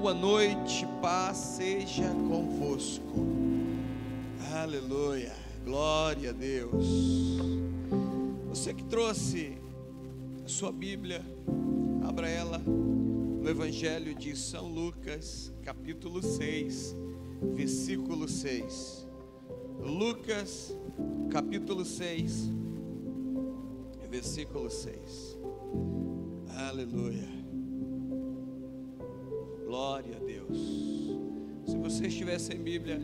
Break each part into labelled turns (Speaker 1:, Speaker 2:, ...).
Speaker 1: Boa noite, paz seja convosco. Aleluia, glória a Deus. Você que trouxe a sua Bíblia, abra ela no Evangelho de São Lucas, capítulo 6, versículo 6. Lucas, capítulo 6, versículo 6. Aleluia. Glória a Deus. Se você estiver sem Bíblia,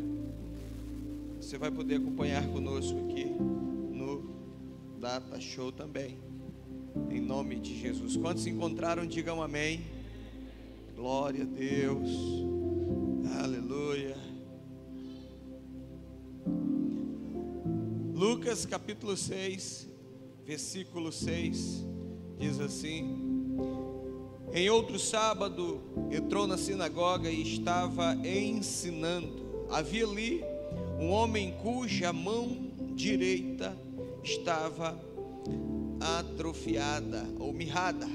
Speaker 1: você vai poder acompanhar conosco aqui no Data Show também, em nome de Jesus. Quantos se encontraram, digam amém. Glória a Deus. Aleluia. Lucas capítulo 6, versículo 6, diz assim: em outro sábado, entrou na sinagoga e estava ensinando. Havia ali um homem cuja mão direita estava atrofiada ou mirrada.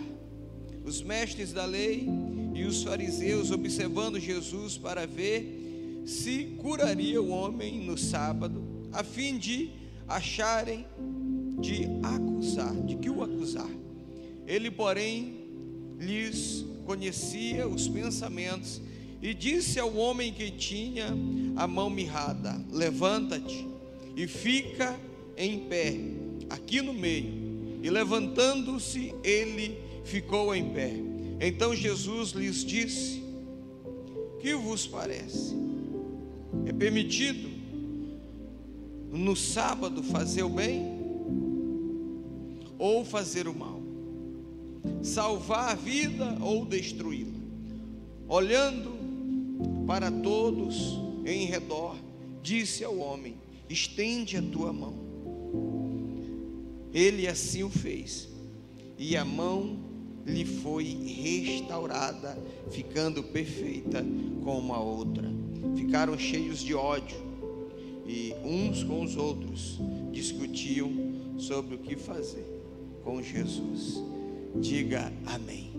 Speaker 1: Os mestres da lei e os fariseus, observando Jesus para ver se curaria o homem no sábado, a fim de acharem de que o acusar. Ele, porém, lhes conhecia os pensamentos e disse ao homem que tinha a mão mirrada: levanta-te e fica em pé aqui no meio. E levantando-se, ele ficou em pé. Então Jesus lhes disse: que vos parece? É permitido no sábado fazer o bem ou fazer o mal? Salvar a vida ou destruí-la? Olhando para todos em redor, disse ao homem: estende a tua mão. Ele assim o fez, e a mão lhe foi restaurada, ficando perfeita como a outra. Ficaram cheios de ódio e uns com os outros discutiam sobre o que fazer com Jesus. Diga amém.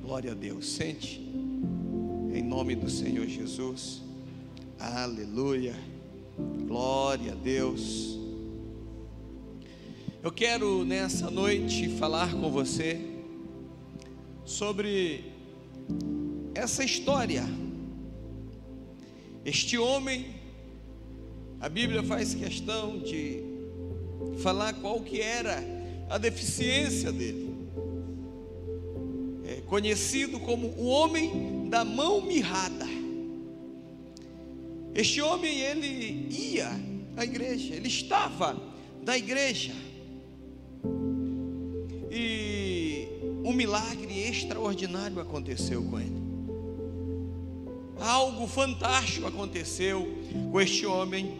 Speaker 1: Glória a Deus. Sente, em nome do Senhor Jesus. Aleluia. Glória a Deus. Eu quero nessa noite falar com você sobre essa história. Este homem, a Bíblia faz questão de falar qual que era a deficiência dele. Conhecido como o homem da mão mirrada. Este homem, ele ia à igreja, ele estava na igreja, e um milagre extraordinário aconteceu com ele. Algo fantástico aconteceu com este homem,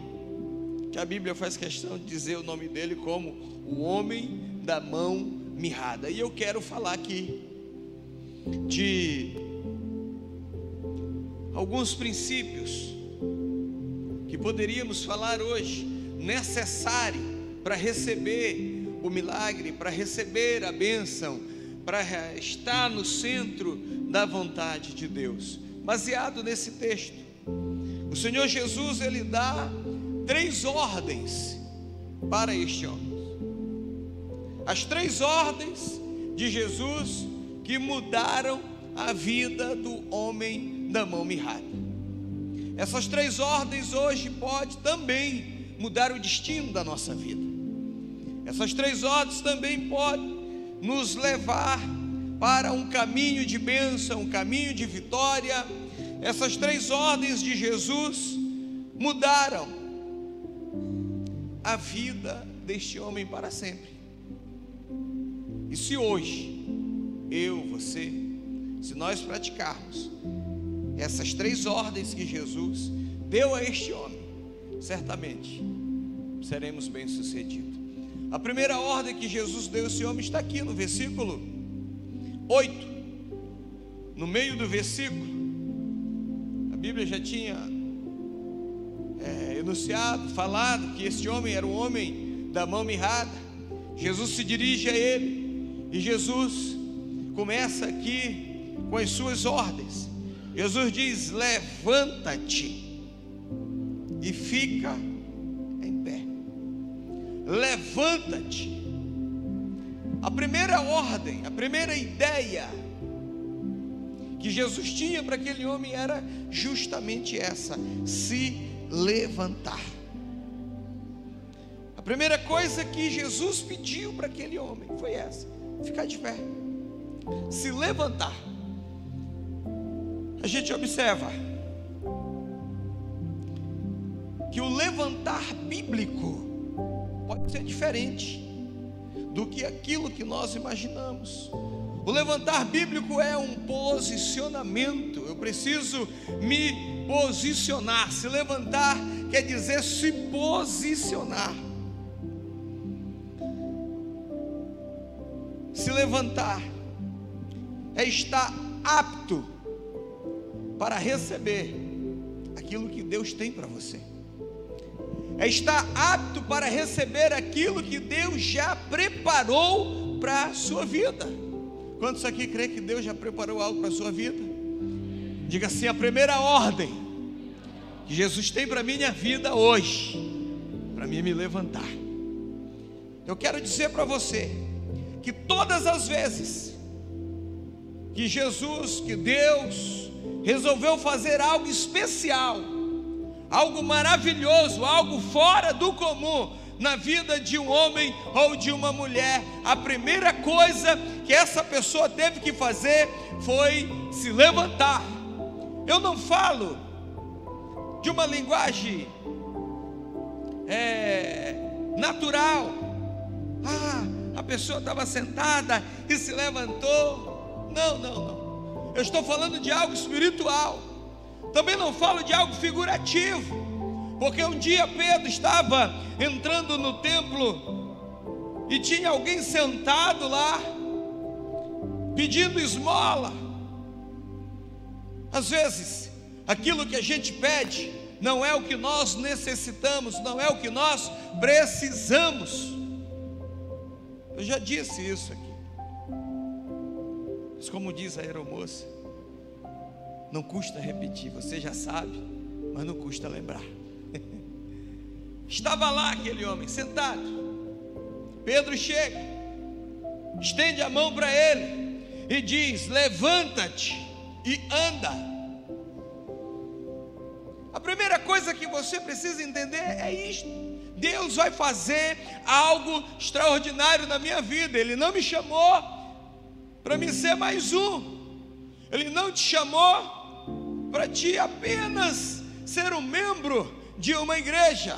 Speaker 1: que a Bíblia faz questão de dizer o nome dele como o homem da mão mirrada. E eu quero falar aqui de alguns princípios que poderíamos falar hoje, necessário para receber o milagre, para receber a bênção, para estar no centro da vontade de Deus. Baseado nesse texto, o Senhor Jesus, ele dá 3 ordens para este homem. As 3 ordens de Jesus que mudaram a vida do homem da mão mirrada. Essas 3 ordens hoje pode também mudar o destino da nossa vida. Essas 3 ordens também podem nos levar para um caminho de bênção, um caminho de vitória. Essas 3 ordens de Jesus mudaram a vida deste homem para sempre. E se hoje eu, você, se nós praticarmos essas 3 ordens que Jesus deu a este homem, certamente seremos bem-sucedidos. A primeira ordem que Jesus deu a esse homem está aqui no versículo 8, no meio do versículo. A Bíblia já tinha enunciado, falado que este homem era um homem da mão mirrada. Jesus se dirige a ele, e Jesus começa aqui com as suas ordens. Jesus diz: levanta-te e fica em pé. Levanta-te. A primeira ordem, a primeira ideia que Jesus tinha para aquele homem era justamente essa: se levantar. A primeira coisa que Jesus pediu para aquele homem foi essa: ficar de pé, se levantar. A gente observa que o levantar bíblico pode ser diferente do que aquilo que nós imaginamos. O levantar bíblico é um posicionamento. Eu preciso me posicionar. Se levantar quer dizer se posicionar. Se levantar é estar apto para receber aquilo que Deus tem para você. É estar apto para receber aquilo que Deus já preparou para a sua vida. Quantos aqui crê que Deus já preparou algo para a sua vida? Diga assim: a primeira ordem que Jesus tem para a minha vida hoje, para mim, é me levantar. Eu quero dizer para você que todas as vezes que Jesus, que Deus resolveu fazer algo especial, algo maravilhoso, algo fora do comum na vida de um homem ou de uma mulher, a primeira coisa que essa pessoa teve que fazer foi se levantar. Eu não falo de uma linguagem natural. A pessoa estava sentada e se levantou. Não. Eu estou falando de algo espiritual. Também não falo de algo figurativo, porque um dia Pedro estava entrando no templo e tinha alguém sentado lá pedindo esmola. Às vezes aquilo que a gente pede não é o que nós necessitamos, não é o que nós precisamos. Eu já disse isso aqui, mas como diz a aeromoça, não custa repetir, você já sabe, mas não custa lembrar. Estava lá aquele homem sentado. Pedro chega, estende a mão para ele e diz: levanta-te e anda. A primeira coisa que você precisa entender é isto: Deus vai fazer algo extraordinário na minha vida. Ele não me chamou para me ser mais um. Ele não te chamou para te apenas ser um membro de uma igreja.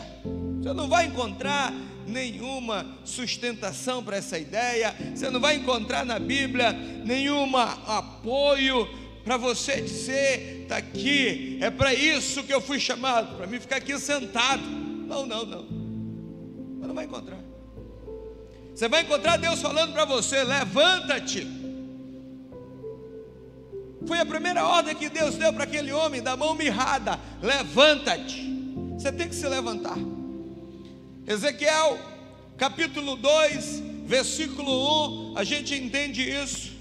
Speaker 1: Você não vai encontrar nenhuma sustentação para essa ideia. Você não vai encontrar na Bíblia nenhum apoio para você dizer: está aqui, é para isso que eu fui chamado, para mim ficar aqui sentado. Não. Você não vai encontrar. Você vai encontrar Deus falando para você: levanta-te. Foi a primeira ordem que Deus deu para aquele homem da mão mirrada: levanta-te. Você tem que se levantar. Ezequiel capítulo 2 versículo 1, a gente entende isso.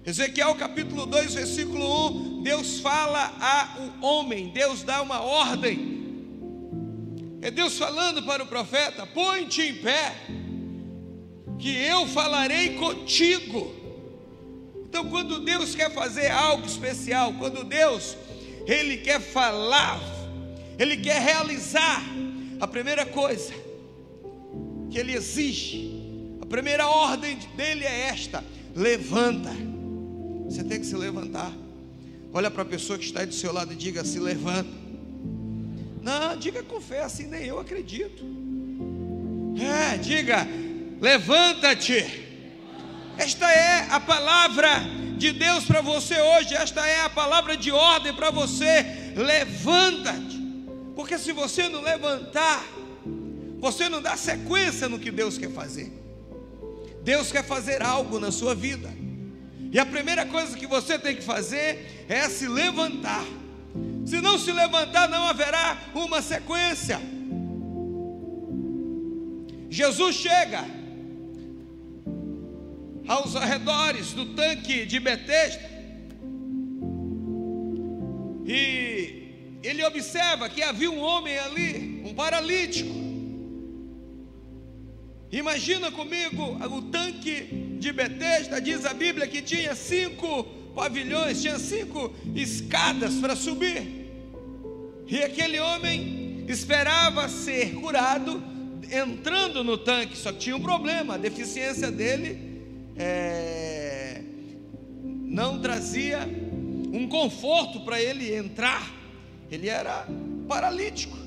Speaker 1: Ezequiel capítulo 2 versículo 1, Deus fala ao homem, Deus dá uma ordem. É Deus falando para o profeta: põe-te em pé, que eu falarei contigo. Então, quando Deus quer fazer algo especial, quando Deus, Ele quer falar, Ele quer realizar, a primeira coisa que Ele exige, a primeira ordem dEle é esta: levanta. Você tem que se levantar. Olha para a pessoa que está aí do seu lado e diga: se levanta. Não, diga com fé, assim nem eu acredito. Diga: levanta-te. Esta é a palavra de Deus para você hoje. Esta é a palavra de ordem para você: levanta-te. Porque se você não levantar, você não dá sequência no que Deus quer fazer. Deus quer fazer algo na sua vida, e a primeira coisa que você tem que fazer é se levantar. Se não se levantar, não haverá uma sequência. Jesus chega aos arredores do tanque de Betesda, e ele observa que havia um homem ali, um paralítico. Imagina comigo o tanque de Betesda. Diz a Bíblia que tinha 5 pavilhões, tinha 5 escadas para subir, e aquele homem esperava ser curado entrando no tanque. Só que tinha um problema: a deficiência dele não trazia um conforto para ele entrar. Ele era paralítico.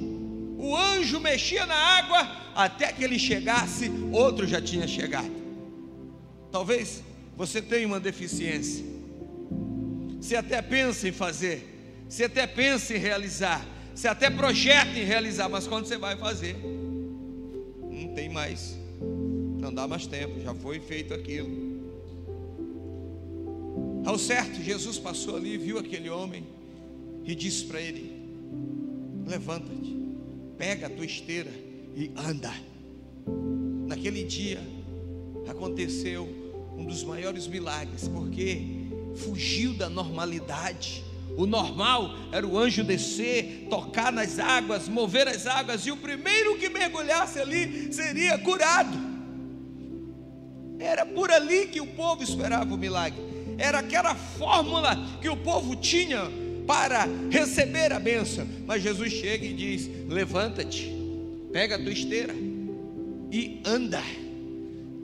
Speaker 1: O anjo mexia na água, até que ele chegasse, outro já tinha chegado. Talvez você tenha uma deficiência, você até pensa em fazer, você até pensa em realizar, você até projeta em realizar, mas quando você vai fazer, não tem mais, não dá mais tempo, já foi feito aquilo. Ao certo, Jesus passou ali, viu aquele homem e disse para ele: levanta-te, pega a tua esteira e anda. Naquele dia aconteceu um dos maiores milagres, porque fugiu da normalidade. O normal era o anjo descer, tocar nas águas, mover as águas, e o primeiro que mergulhasse ali seria curado. Era por ali que o povo esperava o milagre. Era aquela fórmula que o povo tinha para receber a bênção. Mas Jesus chega e diz: levanta-te, pega a tua esteira e anda.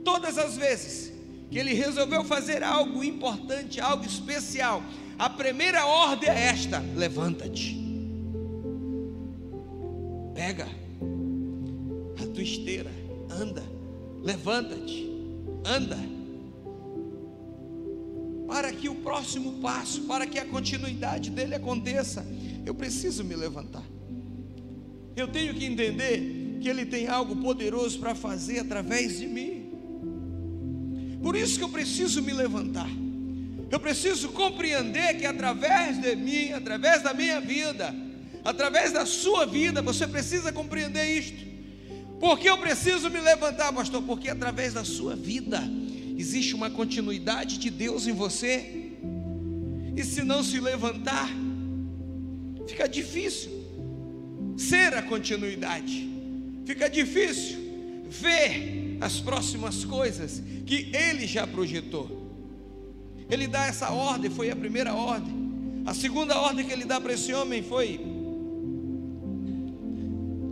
Speaker 1: Todas as vezes que ele resolveu fazer algo importante, algo especial, a primeira ordem é esta: levanta-te, pega a tua esteira, anda. Levanta-te, anda. Para que o próximo passo, para que a continuidade dele aconteça, eu preciso me levantar. Eu tenho que entender que ele tem algo poderoso para fazer através de mim. Por isso que eu preciso me levantar. Eu preciso compreender que através de mim, através da minha vida, através da sua vida, você precisa compreender isto. Por que eu preciso me levantar, pastor? Porque através da sua vida existe uma continuidade de Deus em você. E se não se levantar, fica difícil ser a continuidade. Fica difícil ver as próximas coisas que Ele já projetou. Ele dá essa ordem, foi a primeira ordem. A segunda ordem que Ele dá para esse homem foi,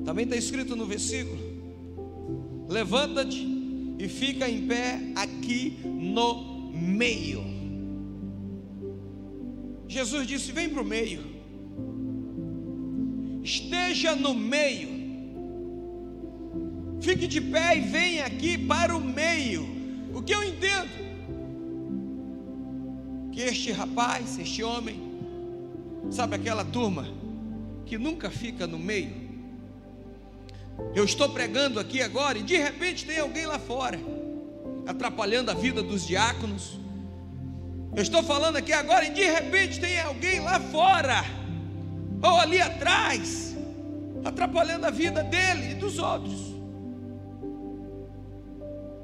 Speaker 1: também está escrito no versículo: levanta-te e fica em pé aqui no meio. Jesus disse: vem para o meio, esteja no meio, fique de pé e venha aqui para o meio. O que eu entendo? Que este rapaz, este homem, sabe aquela turma que nunca fica no meio? Eu estou pregando aqui agora e de repente tem alguém lá fora atrapalhando a vida dos diáconos. Eu estou falando aqui agora e de repente tem alguém lá fora ou ali atrás atrapalhando a vida dele e dos outros.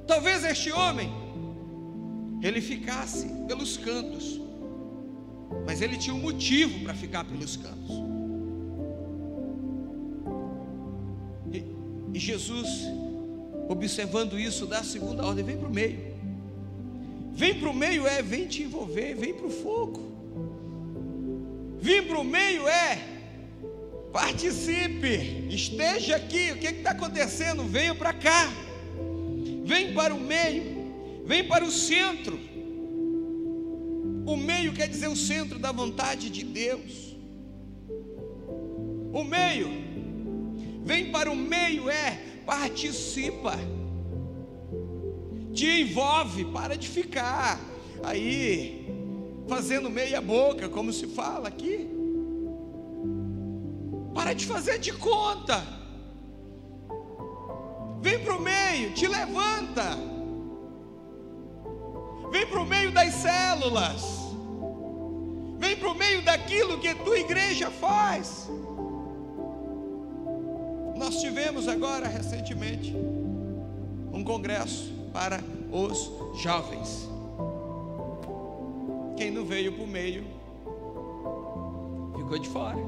Speaker 1: Talvez este homem, ele ficasse pelos cantos, mas ele tinha um motivo para ficar pelos cantos. E Jesus, observando isso, dá a segunda ordem: vem para o meio. Vem para o meio vem te envolver, vem para o fogo. Vem para o meio participe, esteja aqui. O que está acontecendo? Venha para cá. Vem para o meio, vem para o centro. O meio quer dizer o centro da vontade de Deus. O meio, vem para o meio participa, te envolve. Para de ficar aí fazendo meia boca, como se fala aqui. Para de fazer de conta. Vem para o meio, te levanta. Vem para o meio das células. Vem para o meio daquilo que a tua igreja faz. Nós tivemos agora recentemente um congresso para os jovens. Quem não veio para o meio ficou de fora.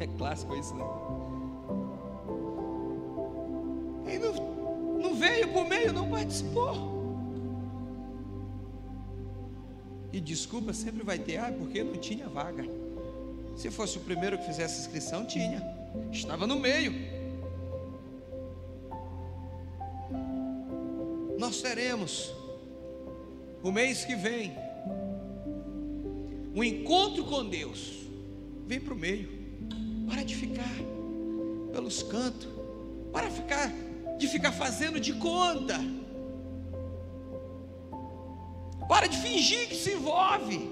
Speaker 1: É clássico isso, né? E não veio por meio, não participou. E desculpa sempre vai ter, porque não tinha vaga. Se fosse o primeiro que fizesse inscrição, tinha. Estava no meio. Nós teremos, o mês que vem, um encontro com Deus. Vem para o meio. Para de ficar pelos cantos. Para de ficar fazendo de conta. Para de fingir que se envolve.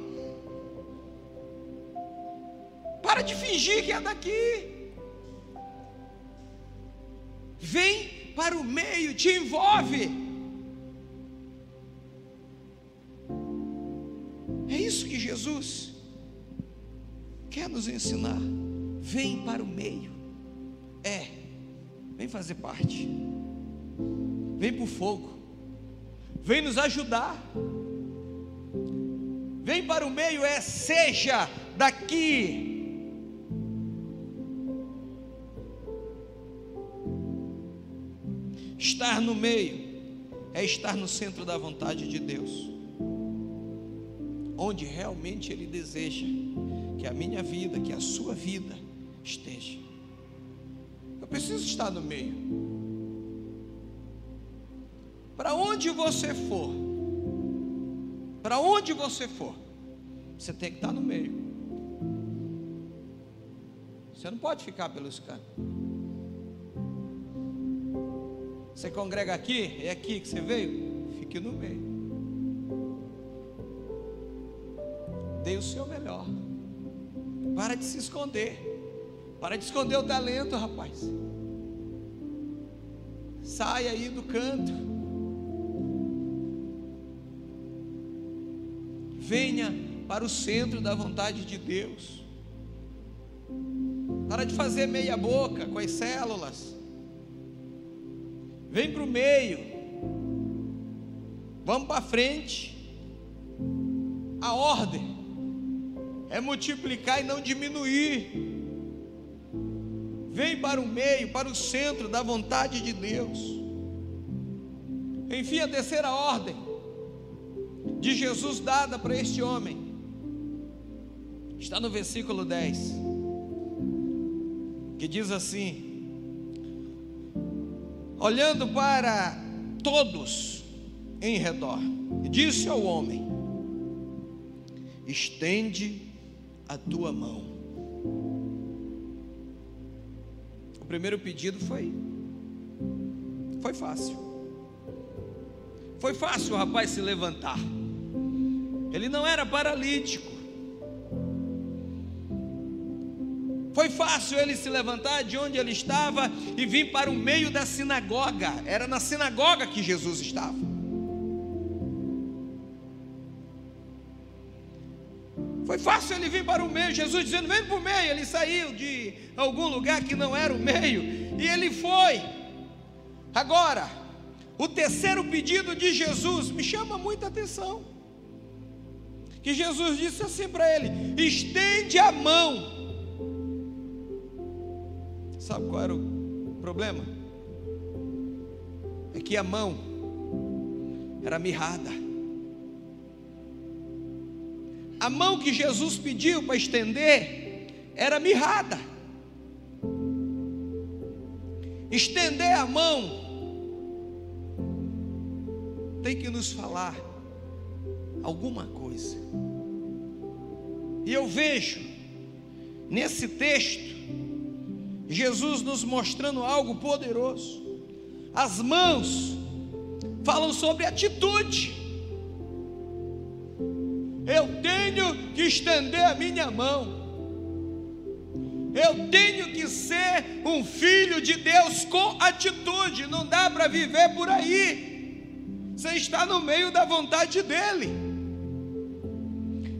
Speaker 1: Para de fingir que é daqui. Vem para o meio, te envolve. É isso que Jesus quer nos ensinar. Vem para o meio. Vem fazer parte. Vem para o fogo. Vem nos ajudar. Vem para o meio, seja daqui. Estar no meio é estar no centro da vontade de Deus, onde realmente Ele deseja que a minha vida, que a sua vida esteja. Eu preciso estar no meio. Para onde você for, você tem que estar no meio. Você não pode ficar pelos cantos. Você congrega aqui, é aqui que você veio, fique no meio. Dê o seu melhor. Para de se esconder. Para de esconder o talento, rapaz. Sai aí do canto. Venha para o centro da vontade de Deus. Para de fazer meia boca com as células. Vem para o meio. Vamos para frente. A ordem é multiplicar e não diminuir. Vem para o meio, para o centro da vontade de Deus. Enfim, a terceira ordem de Jesus dada para este homem está no versículo 10, que diz assim: olhando para todos em redor, disse ao homem: estende a tua mão. O primeiro pedido foi fácil. Foi fácil o rapaz se levantar. Ele não era paralítico. Foi fácil ele se levantar de onde ele estava e vir para o meio da sinagoga. Era na sinagoga que Jesus estava. Foi fácil ele vir para o meio, Jesus dizendo: vem para o meio. Ele saiu de algum lugar que não era o meio e ele foi. Agora, o terceiro pedido de Jesus me chama muita atenção. Que Jesus disse assim para ele: estende a mão. Sabe qual era o problema? É que a mão era mirrada. A mão que Jesus pediu para estender era mirrada. Estender a mão tem que nos falar alguma coisa. E eu vejo nesse texto Jesus nos mostrando algo poderoso. As mãos falam sobre atitude. Eu tenho que estender a minha mão. Eu tenho que ser um filho de Deus com atitude. Não dá para viver por aí. Você está no meio da vontade dele.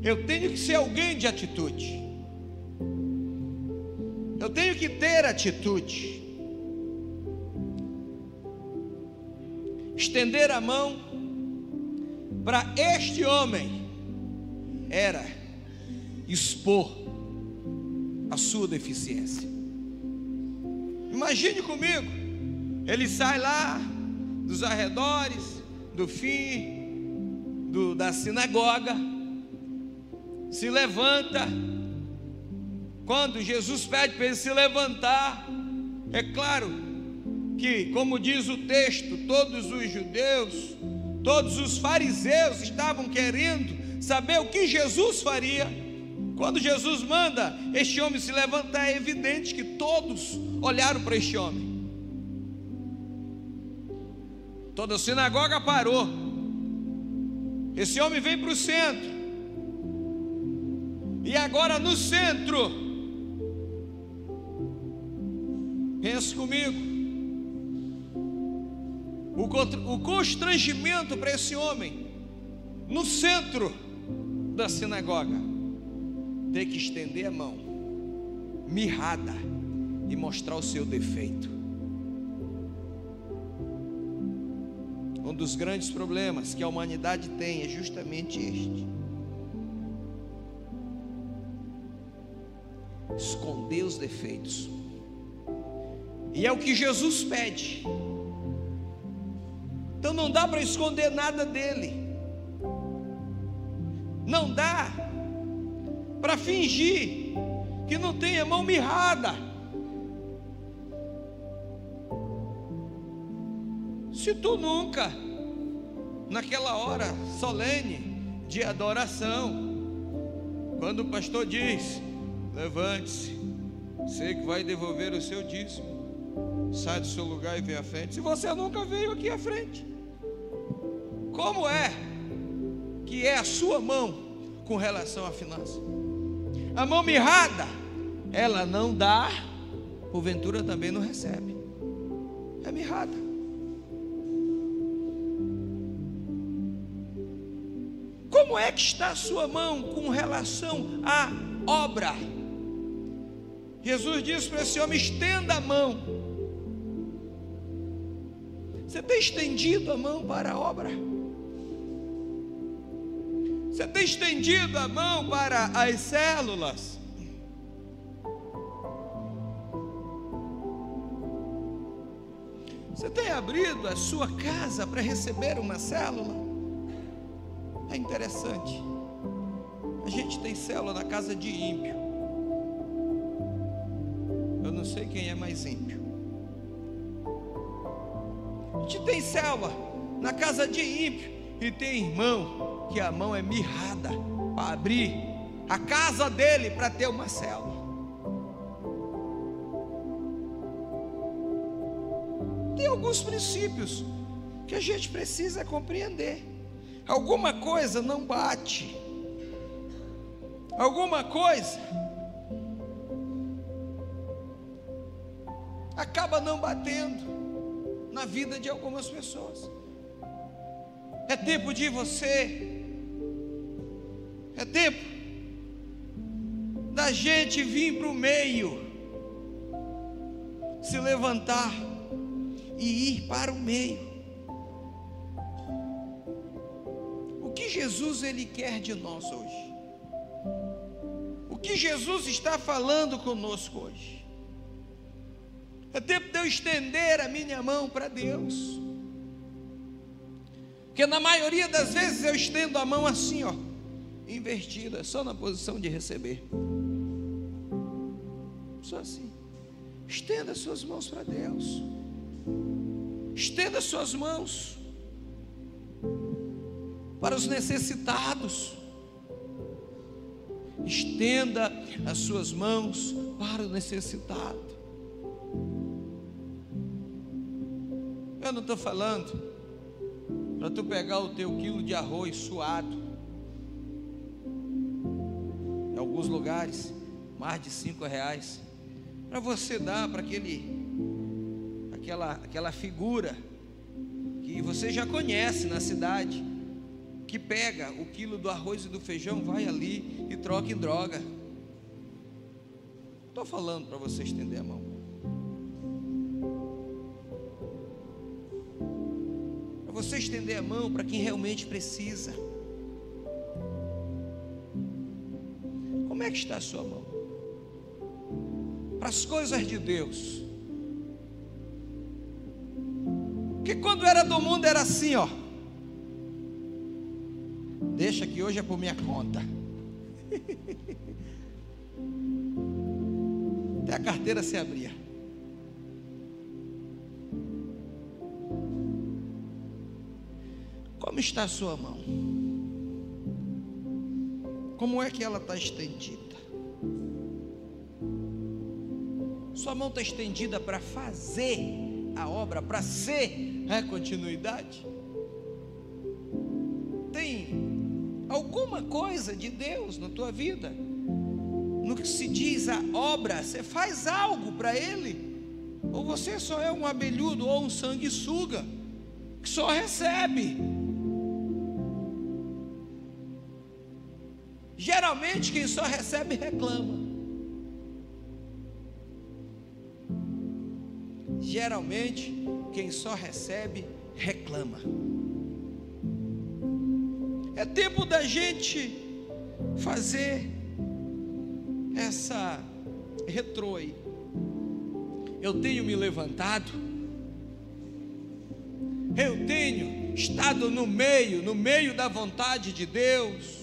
Speaker 1: Eu tenho que ser alguém de atitude. Eu tenho que ter atitude. Estender a mão para este homem era expor a sua deficiência. Imagine comigo, ele sai lá dos arredores, do fim da sinagoga, se levanta. Quando Jesus pede para ele se levantar, é claro que, como diz o texto, todos os judeus, todos os fariseus estavam querendo saber o que Jesus faria. Quando Jesus manda este homem se levantar, é evidente que todos olharam para este homem. Toda a sinagoga parou. Esse homem vem para o centro. E agora no centro, pense comigo, o constrangimento para esse homem, no centro da sinagoga, ter que estender a mão, mirrada, e mostrar o seu defeito. Um dos grandes problemas que a humanidade tem é justamente este: esconder os defeitos. E é o que Jesus pede. Então não dá para esconder nada dele. Não dá para fingir que não tem a mão mirrada. Se tu nunca, naquela hora solene de adoração, quando o pastor diz: levante-se, sei que vai devolver o seu dízimo, sai do seu lugar e vem à frente. Se você nunca veio aqui à frente, como é que é a sua mão com relação à finança? A mão mirrada, ela não dá, porventura também não recebe. É mirrada. Como é que está a sua mão com relação à obra? Jesus disse para esse homem: estenda a mão. Você tem estendido a mão para a obra? Você tem estendido a mão para as células? Você tem abrido a sua casa para receber uma célula? É interessante. A gente tem célula na casa de ímpio. Eu não sei quem é mais ímpio. A gente tem célula na casa de ímpio. E tem irmão que a mão é mirrada para abrir a casa dele para ter uma célula. Tem alguns princípios que a gente precisa compreender. Alguma coisa não bate. Alguma coisa acaba não batendo na vida de algumas pessoas. É tempo de você, é tempo da gente vir para o meio, se levantar e ir para o meio. O que Jesus ele quer de nós hoje? O que Jesus está falando conosco hoje? É tempo de eu estender a minha mão para Deus. Porque na maioria das vezes eu estendo a mão assim, ó, invertida, só na posição de receber. Só assim. Estenda suas mãos para Deus. Estenda suas mãos para os necessitados. Estenda as suas mãos para o necessitado. Eu não estou falando para tu pegar o teu quilo de arroz suado, em alguns lugares mais de R$5, para você dar para aquela figura que você já conhece na cidade, que pega o quilo do arroz e do feijão, vai ali e troca em droga. Estou falando para você estender a mão. Você estender a mão para quem realmente precisa. Como que está a sua mão? Para as coisas de Deus. Porque quando era do mundo era assim, ó. Deixa que hoje é por minha conta. Até a carteira se abria. Como está a sua mão? Como é que ela está estendida? Sua mão está estendida para fazer a obra, para ser a continuidade? Tem alguma coisa de Deus na tua vida? No que se diz a obra, você faz algo para Ele? Ou você só é um abelhudo ou um sanguessuga que só recebe? Geralmente quem só recebe reclama. Geralmente quem só recebe reclama. É tempo da gente fazer essa retrô aí. Eu tenho me levantado, eu tenho estado no meio da vontade de Deus,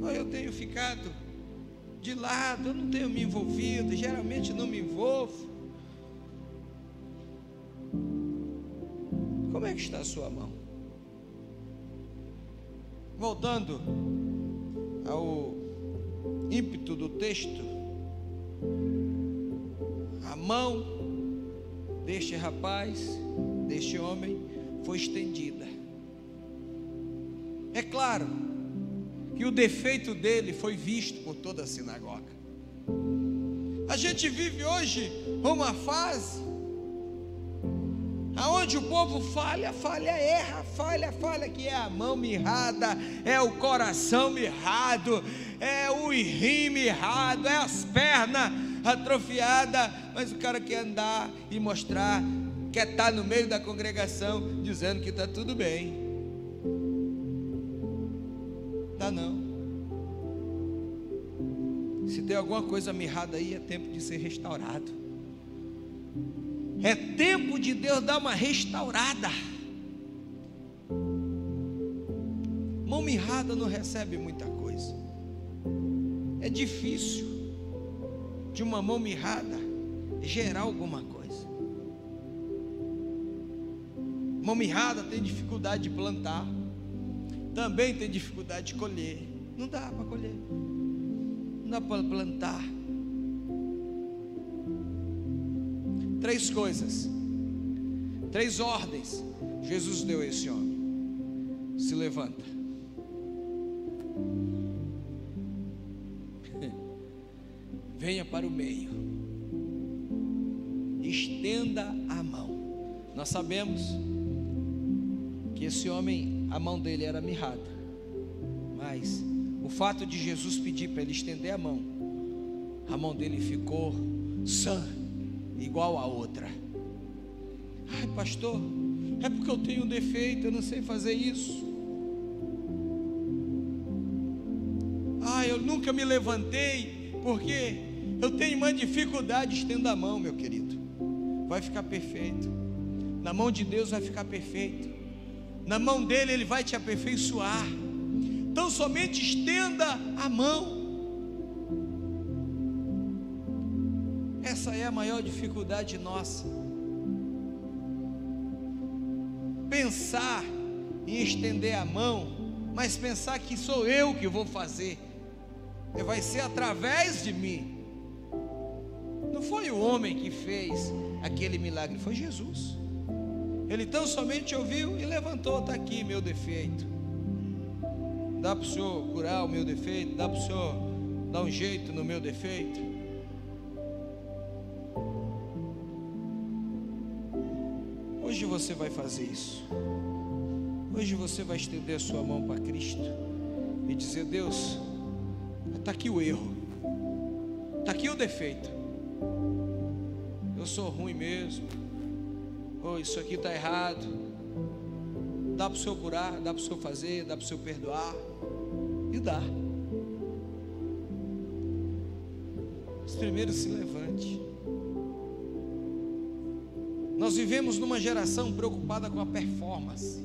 Speaker 1: ou eu tenho ficado de lado, eu não tenho me envolvido, geralmente não me envolvo. Como é que está a sua mão? Voltando ao ímpeto do texto, a mão deste rapaz, deste homem, foi estendida. É claro que o defeito dele foi visto por toda a sinagoga. A gente vive hoje uma fase aonde o povo falha, erra, falha, que é a mão mirrada, é o coração mirrado, é o rim mirrado, é as pernas atrofiadas, mas o cara quer andar e mostrar, quer estar no meio da congregação, dizendo que está tudo bem. Dá não. Se tem alguma coisa mirrada aí, é tempo de ser restaurado. É tempo de Deus dar uma restaurada. Mão mirrada não recebe muita coisa. É difícil de uma mão mirrada gerar alguma coisa. Mão mirrada tem dificuldade de plantar, também tem dificuldade de colher. Não dá para colher, não dá para plantar. Três coisas, três ordens Jesus deu a esse homem. Se levanta, venha para o meio, estenda a mão. Nós sabemos que esse homem, a mão dele era mirrada, mas o fato de Jesus pedir para ele estender a mão dele ficou sã, igual a outra. Ai, pastor, é porque eu tenho um defeito, eu não sei fazer isso. Ai, eu nunca me levantei porque eu tenho uma dificuldade. Estenda a mão, meu querido, vai ficar perfeito. Na mão de Deus vai ficar perfeito. Na mão dele Ele vai te aperfeiçoar. Então somente estenda a mão. Essa é a maior dificuldade nossa. Pensar em estender a mão, mas pensar que sou eu que vou fazer, vai ser através de mim. Não foi o homem que fez aquele milagre, foi Jesus. Ele tão somente ouviu e levantou. Está aqui meu defeito, dá para o Senhor curar o meu defeito, dá para o Senhor dar um jeito no meu defeito. Hoje você vai fazer isso. Hoje você vai estender a sua mão para Cristo e dizer: Deus, está aqui o erro, está aqui o defeito, eu sou ruim mesmo, isso aqui está errado. Dá para o Senhor curar, dá para o Senhor fazer, dá para o Senhor perdoar. E dá. Mas primeiro se levante. Nós vivemos numa geração preocupada com a performance.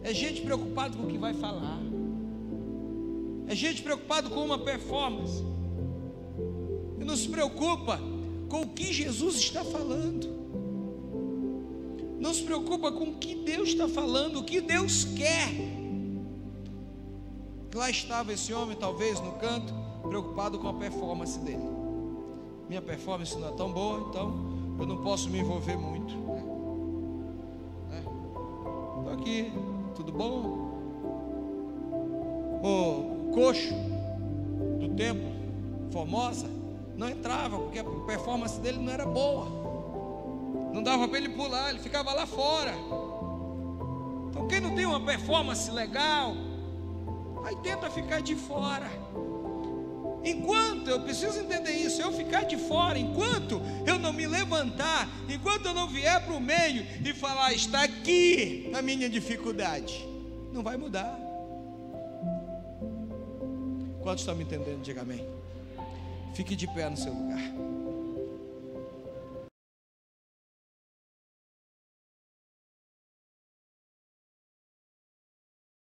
Speaker 1: É gente preocupada com o que vai falar. É gente preocupada com uma performance. E não se preocupa com o que Jesus está falando. Não se preocupa com o que Deus está falando, o que Deus quer. Lá estava esse homem, talvez no canto, preocupado com a performance dele. Minha performance não é tão boa, então eu não posso me envolver muito. Estou aqui, tudo bom? O coxo do templo, Formosa, não entrava, porque a performance dele não era boa. Não dava para ele pular, ele ficava lá fora. Então quem não tem uma performance legal, aí tenta ficar de fora. Enquanto, eu preciso entender isso, eu ficar de fora, enquanto eu não me levantar, enquanto eu não vier para o meio e falar, está aqui a minha dificuldade, não vai mudar. Quantos estão me entendendo? Diga amém. Fique de pé no seu lugar.